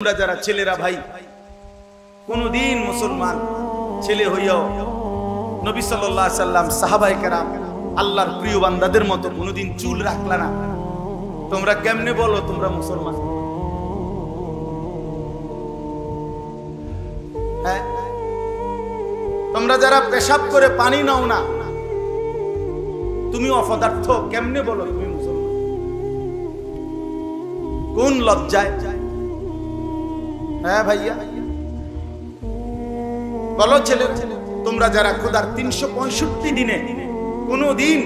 তোমরা যারা ছেলেরা ভাই কোনদিন মুসলমান ছেলে হইয়াও নবী সাল্লাল্লাহু আলাইহি সাল্লাম সাহাবায়ে কেরাম আল্লাহর প্রিয় বান্দাদের মতো কোনদিন চুল রাখলা না। তোমরা কেমনে বলো তোমরা মুসলমান? হ্যাঁ, তোমরা যারা পেশাব করে পানি নাও না, তুমি অপদার্থ, কেমনে বলো তুমি মুসলমান? কোন লজ্জায়? হ্যাঁ ভাইয়া বলো ছেলে, তোমরা যারা খোদার 365 দিনে কোনদিন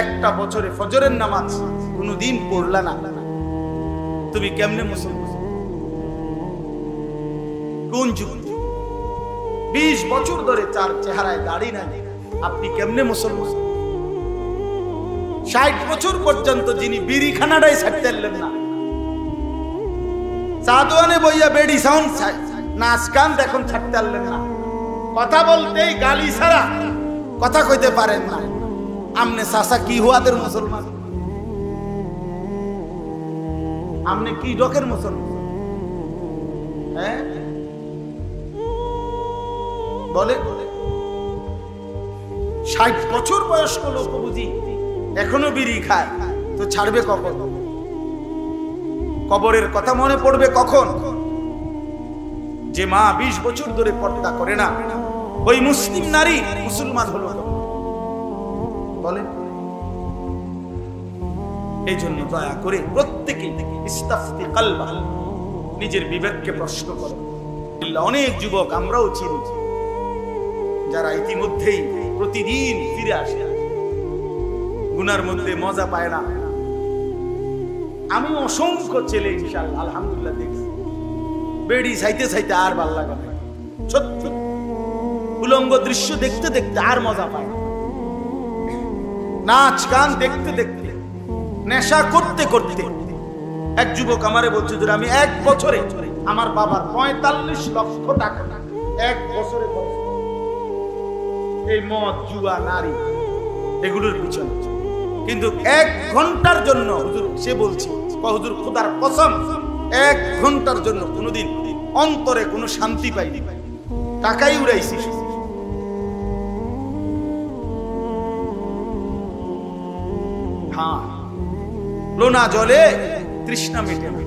একটা বছরে ফজরের নামাজ কোনদিন পড়লা না, তুমি কেমনে মুসলমান? কোন যুক্তি? 20 বছর ধরে চার চেহারায় দাড়ি নাই, আপনি কেমনে মুসলমান? 60 বছর পর্যন্ত যিনি বিড়িখানাটাই ছাড়তে পারলেন না, সাদওয়ানে বইয়া বেডি সাউন্ড নাচ গান এখন ছাড়তে পারলেন না, কথা বলতেই গালি ছাড়া কথা কইতে পারেন না, আমনে চাচা কি হুয়াদের মুসলমান? আমনে কি ডকের মুসলমান? হ্যাঁ বলে 60 বছর বয়স্ক লোক বুঝি এখনো বিড়ি খায়, তো ছাড়বে কখন? কবরের কথা মনে পড়বে কখন? যে মা 20 বছর ধরে পর্দা করে না, ওই মুসলিম নারী মুসলমান হলো বলে। এই জন্য দয়া করে প্রত্যেকে ইস্তাফতি কলবা, নিজের বিবেককে প্রশ্ন করো। অনেক যুবক আমরাও চিনি যারা ইতিমধ্যেই প্রতিদিন ফিরে আসে, গুনার মধ্যে মজা পায় না। আমি অসংখ্য ছেলে ইনশাআল্লাহ আলহামদুলিল্লাহ দেখছি বেড়ি চাইতে চাইতে আর ভাল লাগে না, সত্যি উলঙ্গ দৃশ্য দেখতে দেখতে আর মজা পায় না, নাচ গান দেখতে দেখতে, নেশা করতে করতে। এক যুবক আমারে বলছে যে আমি এক বছরে আমার বাবার 45 লক্ষ টাকা এক বছরে এই মদ জুয়া নারী এগুলোর পিছনে, কিন্তু 1 ঘন্টার জন্য হুজুর সে বলছে হুজুর খোদার কসম 1 ঘন্টার জন্য কোনোদিন অন্তরে কোনো শান্তি পাইনি, টাকাই উড়াইছি। হ্যাঁ, লোনা জলে তৃষ্ণা মেটে না,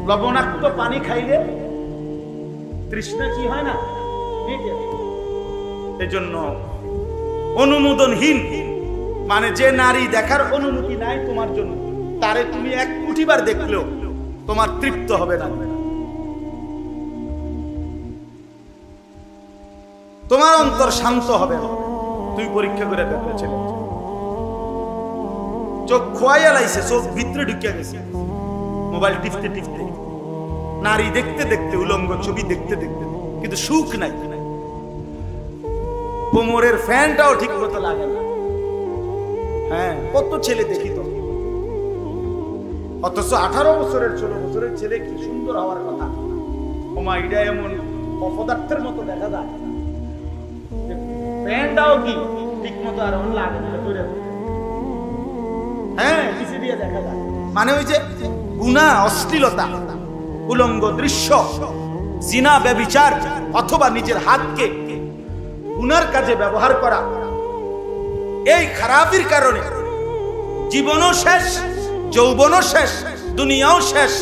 লবণাক্ত পানি খাইলে তৃষ্ণা কি হয় না, মেটে। এজন্য অনুমোদনহীন মানে যে নারী দেখার অনুমতি নাই তোমার জন্য, তারে তুমি 1 কোটি বার দেখলেও তোমার তৃপ্ত হবে না, তোমার অন্তর শান্ত হবে না। তুমি পরীক্ষা করে দেখো ছেলে, চোখ খোয়াইয়া লাইছে, চোখ ভিতরে ঢুকিয়া গেছে, মোবাইল টিপতে টিপতে, নারী দেখতে দেখতে, উলঙ্গ ছবি দেখতে দেখতে, কিন্তু সুখ নাই। কোমরের ফ্যানটাও ঠিক মতো লাগে না। হ্যাঁ, কত ছেলে দেখি তো, অথচ 18 বছরের 16 বছরের ছেলে কি সুন্দর হওয়ার কথা, ওমা এটা এমন অপদার্থের মতো দেখা যায়, প্যান্টটাও কি ঠিক মতো আর লাগে না, হ্যাঁ পিছিয়ে দিয়ে দেখা যায়। মানে ওই যে গুনাহ, অশ্লীলতা, উলঙ্গ দৃশ্য, জিনা, ব্যভিচার অথবা নিজের হাতকে গুনার কাজে ব্যবহার করা, এই খারাপির কারণে জীবনও শেষ, যৌবনও শেষ, দুনিয়াও শেষ,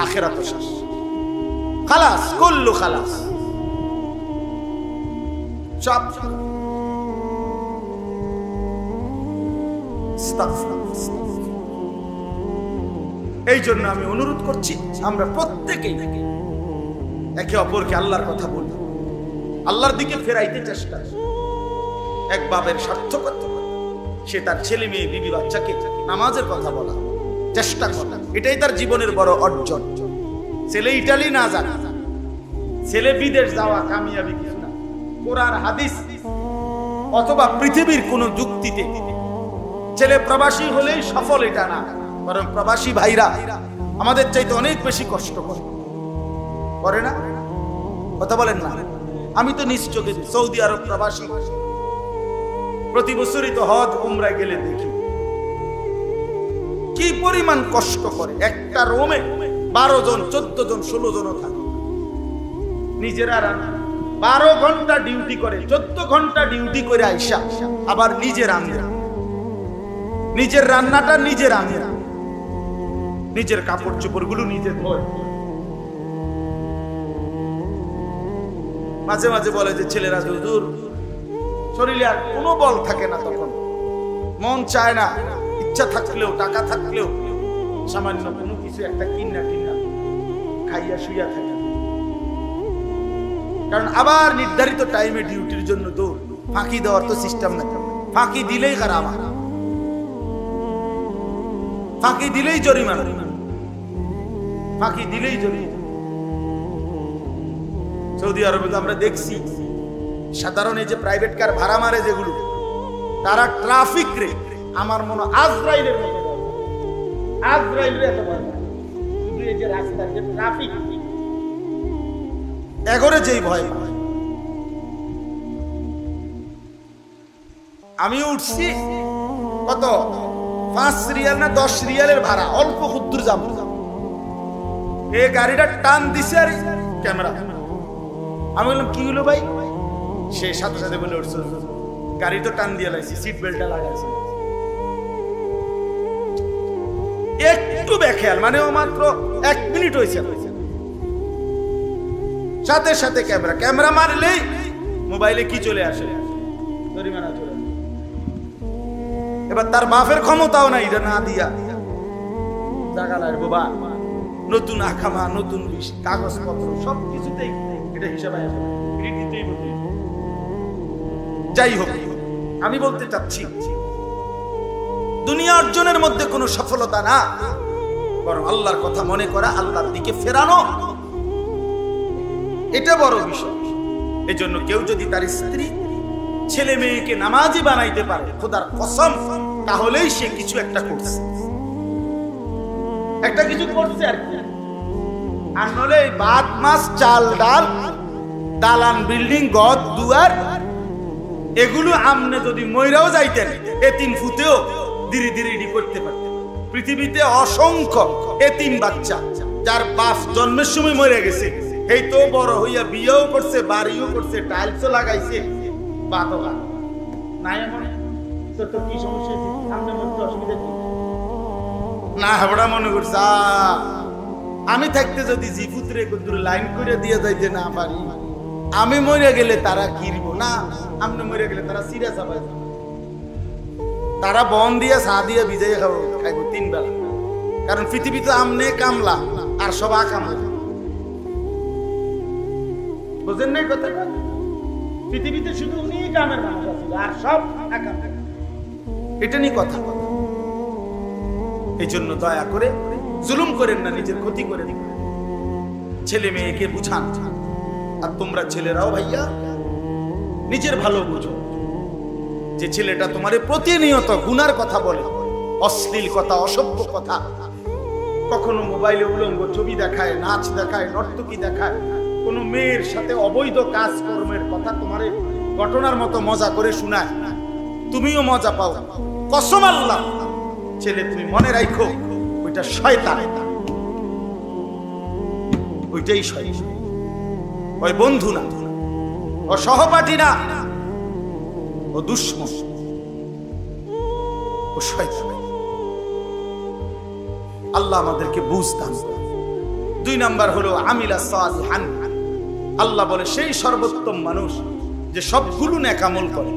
আখিরাতও শেষ। খালাস, কুল্লু খালাস, সব। এই জন্য আমি অনুরোধ করছি আমরা প্রত্যেকেই একে অপরকে আল্লাহর কথা বলি, আল্লাহর দিকে ফেরাইতে চেষ্টা। এক বাবের সার্থকতা সে তার ছেলে মেয়ে বিবি বাচ্চাকে নামাজের কথা বলা চেষ্টা করা, এটাই তার জীবনের বড় অর্জন। ছেলে ইটালি না জানা, ছেলে বিদেশ যাওয়া কামিয়াবি কিছু না, কোরআন হাদিস অথবা পৃথিবীর কোন যুক্তিতে ছেলে প্রবাসী হলেই সফল, এটা না, বরং প্রবাসী ভাইরা আমাদের চাইতে অনেক বেশি কষ্ট করে না, কথা বলেন না? আমি তো নিশ্চয় সৌদি আরব প্রবাসী, প্রতি বছরই তো হজ উমরায় গেলে দেখি কি পরিমাণ কষ্ট করে। একটা রুমে 12 জন 14 জন 16 জনও থাকে, নিজেরা রান্না 12 ঘন্টা ডিউটি করে, 14 ঘন্টা ডিউটি করে আইসা আবার নিজে রান্না, নিজের রান্নাটা নিজে রান্না, নিজের কাপড় চোপড়গুলো নিজে ধোয়। মাঝে মাঝে বলে যে ছেলেরা হুজুর শরীরে আর কোনো বল থাকে না, তখন মন চায় না, ইচ্ছা থাকলেও টাকা থাকলেও সামান্য কোনো কিছু একটা কিনা খাইয়া শুইয়া থাকে, কারণ আবার নির্ধারিত টাইমে ডিউটির জন্য দৌড়। ফাঁকি দেওয়ার তো সিস্টেম না, ফাঁকি দিলেই খারাপ, ফাঁকি দিলেই জরিমানা, ফাঁকি দিলেই জরিমানা। সৌদি আরবে তো আমরা দেখছি সাধারণ এই যে প্রাইভেট কার ভাড়া মারে যেগুলো, তারা ট্রাফিক রে আমার মনে আজরাইলের মতো, আজরাইলের এত ভয়, শুধু এই যে রাস্তার যে ট্রাফিক এগরে যেই ভয় পায়। আমি উঠছি কত 5 রিয়াল না 10 রিয়ালের ভাড়া, অল্প ক্ষুদ্র যাব, এই গাড়িটা টান দিছে আর ক্যামেরা। আমি বললাম কি হলো ভাই? সে সাথে সাথে বলে উঠছে গাড়ি তো টান দিয়ে লাইছি, সিট বেল্টটা লাগাইছি। একটু বেখেয়াল, মানে ও মাত্র 1 মিনিট হয়েছে, সাথে সাথে ক্যামেরা মারলেই মোবাইলে কি চলে আসে, জরিমানা চলে আসে। এবার তার বাপের ক্ষমতাও নাই এটা না দিয়া জাগালার বাবা নতুন আকামা, নতুন কাগজপত্র সবকিছুতেই এটা হিসাবে আসে, যাই হোক আমি বলতে চাচ্ছি দুনিয়া অর্জনের মধ্যে কোনো সফলতা না, বরং আল্লাহর কথা মনে করা, আল্লাহর দিকে ফেরানো, এটা বড় বিষয়। এজন্য কেউ যদি তার স্ত্রী ছেলে মেয়েকে নামাজি বানাইতে পারে খোদার কসম, তাহলেই সে কিছু একটা করছে, একটা কিছু করছে আর কি। আর নলে ভাত মাছ চাল ডাল দালান বিল্ডিং গদ দুয়ার এগুলো আমনে যদি মইরাও যাইতেন এতিম ফুতেও ধীরে ধীরে এডি করতে পারতেন। পৃথিবীতে অসংখ্য এতিম বাচ্চা যার বাপ জন্মের সময় মরে গেছে, এই তো বড় হইয়া বিয়েও করছে, বাড়িও করছে, টাইলসও লাগাইছে, বাতও নাই। এমন তো কি সমস্যা সামনে মধ্যে অসুবিধা কি না হাবড়া মনে করছে আমি থাকতে যদি জিপুত্রে কুতুরে লাইন করে দিয়ে যাইতে না পারি, আমি মরে গেলে তারা কিরব না, আপনি মরে গেলে তারা সিরিয়াস হবে, তারা বন দিয়ে চা দিয়ে ভিজাই খাইব 3 বেলা, কারণ পৃথিবীতে আমনে কামলা আর সব আকামলা। বুঝেন নাই কথাটা? পৃথিবীতে শুধু উনি কামের মানুষ আছে আর সব আকামলা, এটা নিয়ে কথা। এই জন্য দয়া করে জুলুম করেন না, নিজের ক্ষতি করে দিবেন, ছেলে মেয়েকে বুঝান। আর তোমরা ছেলেরাও ভাইয়া নিজের ভালো বুঝো, যে ছেলেটা তোমারে প্রতিনিয়ত গুনার কথা বলে, অশ্লীল কথা, অসভ্য কথা, কখনো মোবাইলে উলঙ্গ ছবি দেখায়, নাচ দেখায়, নর্তকী দেখায়, কোনো মেয়ের সাথে অবৈধ কাজকর্মের কথা তোমারে ঘটনার মতো মজা করে শোনায়, তুমিও মজা পাও, কসম আল্লাহ ছেলে তুমি মনে রাখো ওইটা শয়তান, ওইটাই শয়তান, ওই বন্ধু না, ও সহপাঠী না, ও দুশমন, ও শয়তান। আল্লাহ আমাদেরকে বুঝতাম। 2 নাম্বার হলো আমিলা সালিহান। আল্লাহ বলে সেই সর্বোত্তম মানুষ যে সবগুলো নেক আমল করে,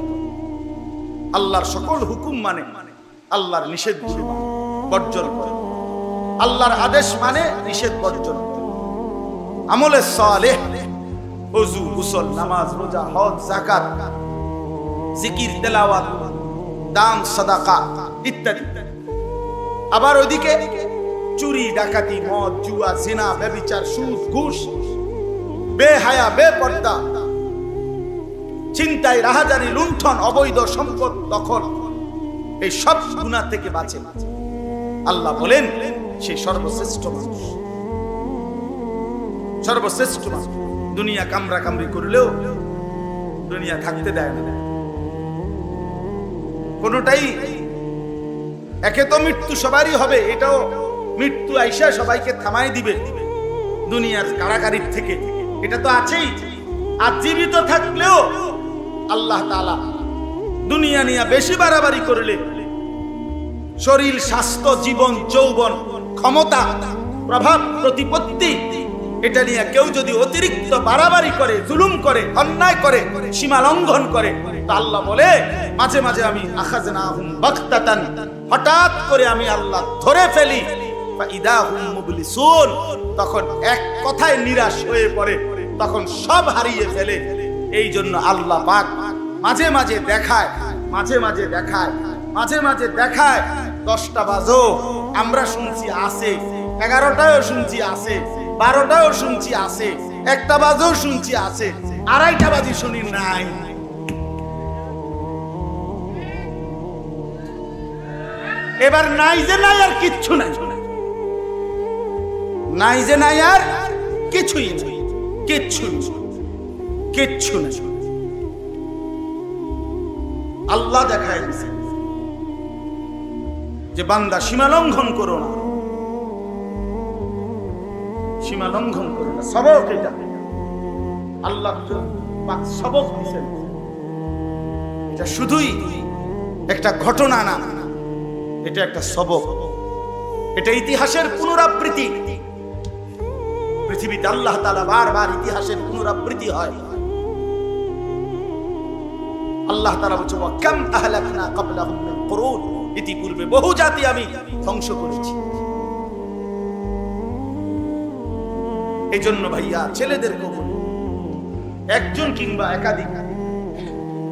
আল্লাহর সকল হুকুম মানে, আল্লাহর নিষেধগুলো বর্জন করে, আল্লাহর আদেশ মানে, নিষেধ বর্জন করে। আমলে সালেহ ওযু, গোসল, নামাজ, রোজা, হজ, যাকাত, জিকির, তেলাওয়াত, দান, সাদাকা ইত্যাদি। আবার ওইদিকে চুরি, ডাকাতি, মদ, জুয়া, জিনা, ব্যভিচার, সুদ, ঘুষ, বেহায়া, বেপর্দা, ছিনতাই, রাহাজানি, লুণ্ঠন, অবৈধ সম্পদ দখল, এই সব গুনাহ থেকে বাঁচে। আল্লাহ বলেন সে সর্বশ্রেষ্ঠ মানুষ, সর্বশ্রেষ্ঠ মানুষ। দুনিয়া কামরা কামড়ি করলেও দুনিয়া থাকতে দেয় না, কোনটাই। একে তো মৃত্যু সবারই হবে, এটাও মৃত্যু আইসা সবাইকে থামাই দিবে দুনিয়ার কারাগারির থেকে, এটা তো আছেই। আর জীবিত থাকলেও আল্লাহ তাআলা দুনিয়া নিয়ে বেশি বাড়াবাড়ি করলে শরীর, স্বাস্থ্য, জীবন, যৌবন, ক্ষমতা, প্রভাব, প্রতিপত্তি, এটা নিয়ে কেউ যদি অতিরিক্ত বাড়াবাড়ি করে, জুলুম করে, অন্যায় করে, সীমা লঙ্ঘন করে, তা আল্লাহ বলে মাঝে মাঝে আমি আখাযনাহুম বাগতাতান, হঠাৎ করে আমি আল্লাহ ধরে ফেলি, ফাইদাহুম মুবলিসুন, তখন এক কথায় নিরাশ হয়ে পড়ে, তখন সব হারিয়ে ফেলে। এই জন্য আল্লাহ পাক মাঝে মাঝে দেখায়, মাঝে মাঝে দেখায়, মাঝে মাঝে দেখায়। 10টা বাজো আমরা শুনছি আছে, 11টাও শুনছি আছে, 12টাও শুনছি আছে, 1টা বাজেও শুনছি আছে, 2:30টা বাজে শুনি নাই। এবার নাই যে নাই আর কিচ্ছু নাই, নাই যে নাই আর কিছুই নাই, কিচ্ছু কিচ্ছু নাই। আল্লাহ দেখায় দিয়েছে যে বান্দা সীমা লঙ্ঘন করো না, সীমা লঙ্ঘন করো না। সবক এটা আল্লাহ পাক সবক দিয়েছেন। এটা শুধুই একটা ঘটনা না, এটা একটা সবক, এটা ইতিহাসের পুনরাবৃত্তি। পৃথিবীতে আল্লাহ তাআলা বারবার ইতিহাসের পুনরাবৃত্তি হয়। আল্লাহ তাআলা বলছে ওয়া কাম আহলাকনা ক্বাবলাহুম মিন কুরুন, ইতিপূর্বে বহু জাতি আমি ধ্বংস করেছি। এই জন্য ভাইয়া ছেলেদেরকে বলি, একজন কিংবা একাধিক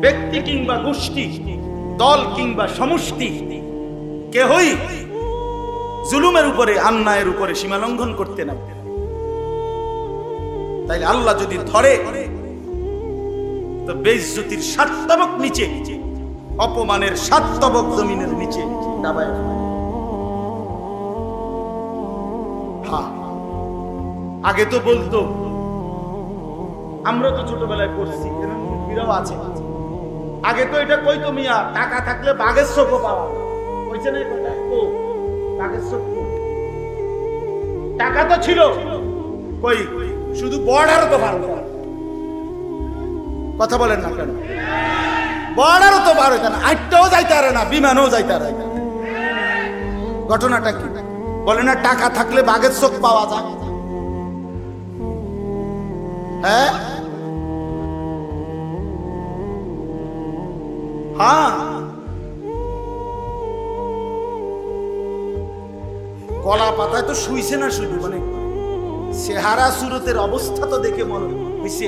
ব্যক্তি কিংবা গোষ্ঠী, দল কিংবা সমষ্টি, কেহই জুলুমের উপরে, অন্যায়ের উপরে সীমা লঙ্ঘন করতে না। তাইলে আল্লাহ যদি ধরে তো বেইজ্জতির 7 তবক নিচে, অপমানের 7 তবক জমিনের নিচে দাবায়। হ্যাঁ, আগে তো বলতো, আমরা তো ছোটবেলায় পড়ছি, মুরব্বিরাও আছে, আগে তো এটা কইতো মিয়া টাকা থাকলে বাঘের চোখ পাওয়া, কইছে না কথা? ও বাঘের চোখ, টাকা তো ছিল, কই শুধু বর্ডারও তো পারো, কথা বলেন না কেন? বর্ডারও তো পারো না, আটটাও যাইতে পারে না, বিমানও যাইতে পারে না। ঘটনাটা কি বলে না? টাকা থাকলে বাঘের চোখ পাওয়া যায়। হ্যাঁ, হ্যাঁ, কলা পাতায় তো শুইছে না, শুধু মানে চেহারা সুরতের অবস্থা তো দেখে মনে হইছে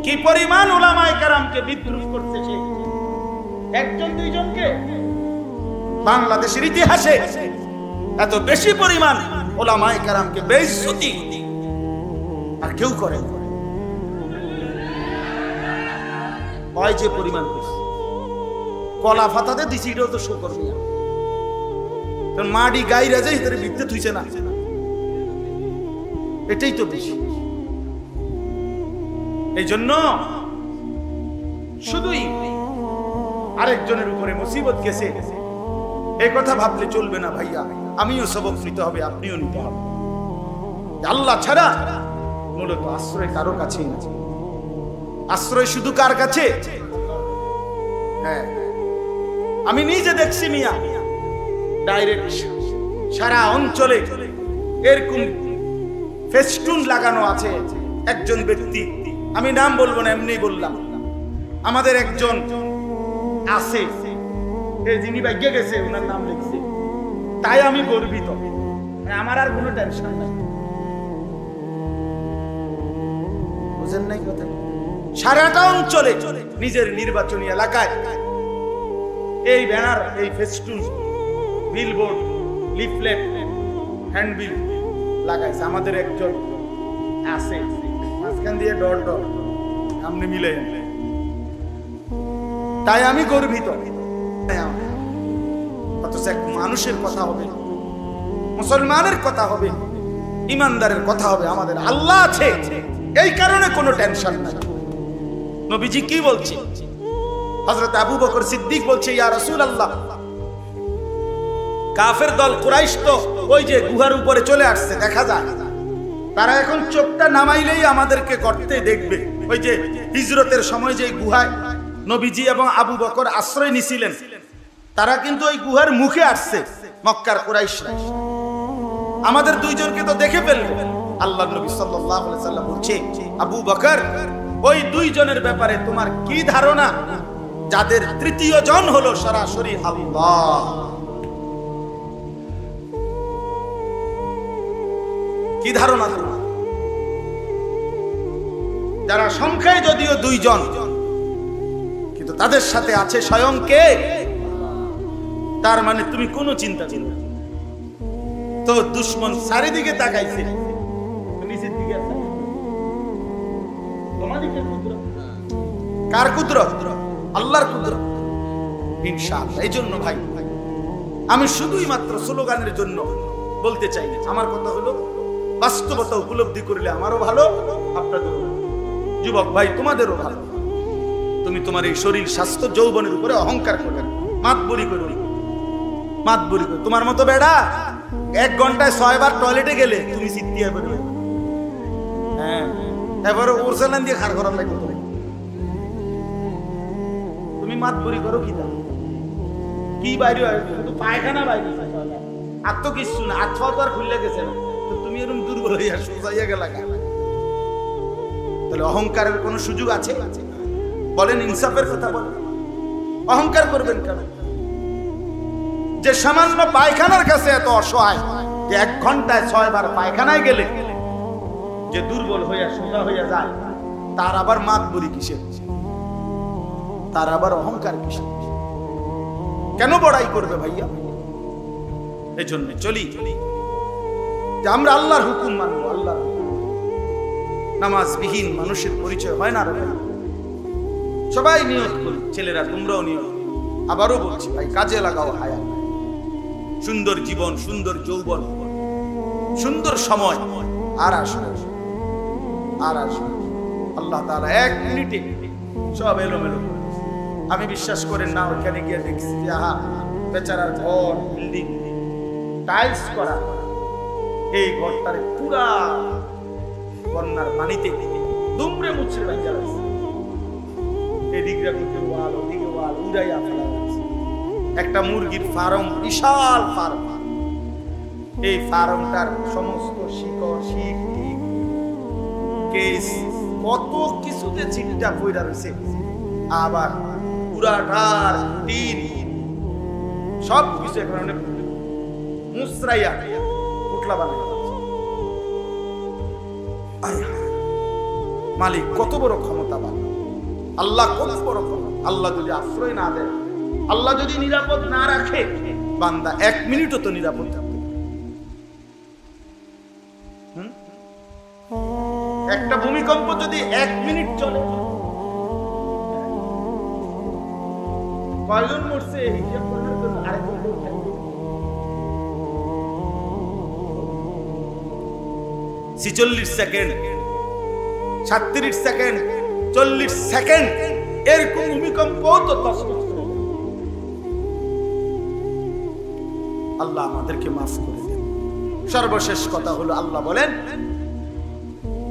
কি পরিমাণ উলামায়ে কেরামকে বিদ্রুপ করতে সে। একজন দুইজনকে বাংলাদেশের ইতিহাসে এত বেশি পরিমাণ উলামায়ে কেরামকে বেইজ্জতি আর কেউ করে হয় যে পরিমাণ কলা ফাতাতে দিছি, এটাও তো শোকর মিয়া। মাডি গাইরা যে ভিতরে ভিত্তে থুইছে না, এটাই তো বেশি। এই জন্য শুধুই আরেকজনের উপরে মুসিবত গেছে এই কথা ভাবলে চলবে না ভাইয়া। আমিও সবক নিতে হবে, আপনিও নিতে হবে। আল্লাহ ছাড়া মূলত আশ্রয় কারো কাছেই না। আশ্রয় শুধু কার কাছে? হ্যাঁ, আমি নিজে দেখছি মিয়া, ডাইরেক্ট সারা অঞ্চলে এরকম ফেস্টুন লাগানো আছে। একজন ব্যক্তি, আমি নাম বলবো না, এমনি বললাম, আমাদের একজন আছে, যিনি ভাগ্যে গেছে, ওনার নাম লিখছে, তাই আমি গর্বিত, আমার আর কোনো টেনশন নাই। বুঝেন নাই কথা? সারাটা অঞ্চলে নিজের নির্বাচনী এলাকায় এই ব্যানার, এই ফেস্টুন, বিলবোর্ড, লিফলেট, হ্যান্ডবিল লাগাইছে। আমাদের একজন আছে, মাঝখান দিয়ে ডট ডট সামনে মিলে, তাই আমি গর্বিত। অথচ এক মানুষের কথা হবে, মুসলমানের কথা হবে, ইমানদারের কথা হবে, আমাদের আল্লাহ আছে, এই কারণে কোনো টেনশন নাই। নবীজি কি বলছে? হযরত আবু বকর সিদ্দিক বলছে, ইয়া রাসূলুল্লাহ, কাফের দল কুরাইশ তো ওই যে গুহার উপরে চলে আসছে, দেখা যায় তারা এখন চোখটা নামাইলেই আমাদেরকে করতে দেখবে। ওই যে হিজরতের সময় যে গুহায় নবীজি এবং আবু বকর আশ্রয় নিছিলেন, তারা কিন্তু ওই গুহার মুখে আসছে মক্কার কুরাইশরা। আমাদের দুইজনকে তো দেখে ফেলবে। আল্লাহর নবী সাল্লাল্লাহু আলাইহি সাল্লাম বলছে, আবু বকর ওই দুইজনের ব্যাপারে তোমার কি ধারণা, যাদের তৃতীয় জন হলো সরাসরি আল্লাহ। কি ধারণা তোমার? যারা সংখ্যায় যদিও দুইজন, কিন্তু তাদের সাথে আছে স্বয়ং কে? তার মানে তুমি কোনো চিন্তা করো না। তো দুশমন চারিদিকে তাকাইছে, নিচের দিকে কার কুদরত? আল্লাহর কুদরত ইনশাআল্লাহ। এই জন্য ভাই আমি শুধুই মাত্র স্লোগানের জন্য বলতে চাই না। আমার কথা হলো বাস্তবতা উপলব্ধি করলে আমারও ভালো, আপনাদেরও ভালো। যুবক ভাই তোমাদেরও ভালো। তুমি তোমার এই শরীর স্বাস্থ্য যৌবনের উপরে অহংকার করবে, মাতবরি করবে, মাতবরি করবে। তোমার মতো বেড়া 1 ঘন্টায় 6 বার টয়লেটে গেলে তুমি চিৎকার করবে। হ্যাঁ, এবারে ওরসালান দিয়ে খার করার লাগবে। তুমি মাতবরি করো কি দাও? কি বাইরে শুধু পায়খানা বাইরে, আর তো কিছু না। আর তো আর খুললে গেছে না, তো তুমি এরকম দুর্বল হইয়া সোজাইয়া গেলা। তাহলে অহংকারের কোনো সুযোগ আছে? বলেন, ইনসাফের কথা বলেন। অহংকার করবেন কেন? যে সামান্য পায়খানার কাছে এত অসহায় যে 1 ঘন্টায় 6 বার পায়খানায় গেলে যে দুর্বল হইয়া সোজা হইয়া যায়, তার আবার মাতবরি কিসের? তার আবার অহংকার কিসের? কেন বড়াই করবে ভাইয়া? এই জন্য চলি যে আমরা আল্লাহর হুকুম মানবো। আল্লাহর নামাজবিহীন মানুষের পরিচয় হয় না রে। সবাই নিয়ত করি, ছেলেরা তোমরাও নিয়ত। আবারও বলছি ভাই, কাজে লাগাও হায়াত। সুন্দর জীবন, সুন্দর যৌবন, সুন্দর সময় আর আসবে, আর আসবে। আল্লাহ তাআলা 1 মিনিটে সব এলোমেলো। আমি বিশ্বাস করেন না, ওইখানে গিয়ে দেখছি যে আহা বেচারার ঘর, বিল্ডিং টাইলস করা, এই ঘরটারে পুরা বন্যার পানিতে দুমড়ে মুচড়ে বাইরে আছে। এদিকে ওয়াল, ওদিকে ওয়াল, উড়াইয়া ফেলা হয়েছে। একটা মুরগির ফার্ম, বিশাল ফার্ম। এই ফার্মটার সমস্ত শিকড়, শিক, কেস, কত কিছুতে ছিটটা পইরা রয়েছে। আবার পুরাটার টিন সব কিছু এখন মুসরাইয়া পুটলা বানায়। মালিক কত বড় ক্ষমতাবান, আল্লাহ কত বড় ক্ষমতা। আল্লাহ যদি আশ্রয় না দেয়, আল্লাহ যদি নিরাপদ না রাখে, বান্দা 1 মিনিটও তো নিরাপদ থাকবে। একটা ভূমিকম্প যদি 1 মিনিট চলে, কয়জন মরছে হিসাব করার জন্য আরেকজন থাকবে। 46 সেকেন্ড, 37 সেকেন্ড, 40 সেকেন্ড এরকম ভূমিকম্প তো তছনছ করে। আল্লাহ আমাদেরকে মাফ করে দেন। সর্বশেষ কথা হলো, আল্লাহ বলেন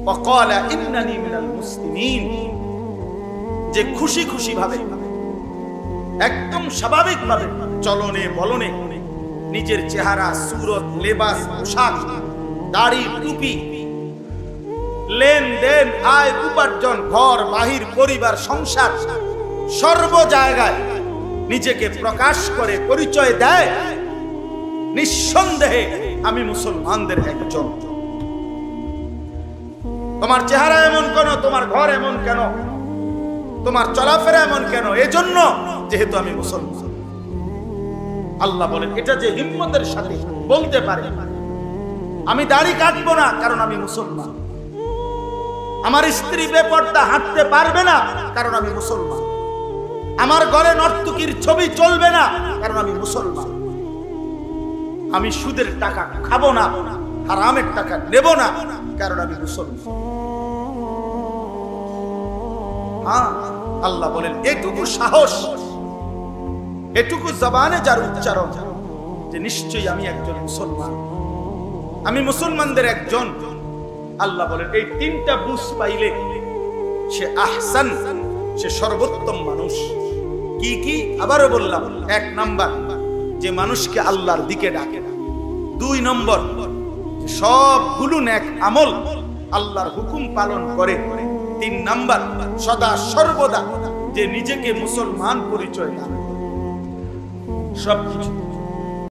ওয়াকালা ইন্নানি মিনাল মুসলিমিন, যে খুশি খুশি ভাবে, একদম স্বাভাবিক ভাবে চলনে বলনে নিজের চেহারা, সুরত, লেবাস, পোশাক, দাড়ি, টুপি, লেনদেন, আয় উপার্জন, ঘর বাহির, পরিবার, সংসার, সর্ব জায়গায় নিজেকে প্রকাশ করে পরিচয় দেয়, নিঃসন্দেহে আমি মুসলমানদের একজন। তোমার চেহারা এমন কেন? তোমার ঘর এমন কেন? তোমার চলাফেরা এমন কেন? এজন্য যেহেতু আমি মুসলমান। আল্লাহ বলেন, এটা যে হিম্মতের সাথে বলতে পারে আমি দাড়ি কাটবো না কারণ আমি মুসলমান, আমার স্ত্রী বেপর্দা হাঁটতে পারবে না কারণ আমি মুসলমান, আমার ঘরে নর্তকীর ছবি চলবে না কারণ আমি মুসলমান, আমি সুদের টাকা খাবো না, হারামের টাকা নেব না কারণ আমি মুসলমান। হ্যাঁ, আল্লাহ বলেন এটুকু সাহস, এটুকু জবানে যার উচ্চারণ, যে নিশ্চয়ই আমি একজন মুসলমান, আমি মুসলমানদের একজন। আল্লাহ বলেন এই তিনটা বুঝ পাইলে সে আহসান, সে সর্বোত্তম মানুষ। কি কি? আবারও বললাম, 1 নাম্বার যে মানুষকে আল্লাহর দিকে ডাকে, 2 নম্বর সবগুলো নেক আমল আল্লাহর হুকুম পালন করে, 3 নাম্বার সদা সর্বদা যে নিজেকে মুসলমান পরিচয় দেয়। সবকিছু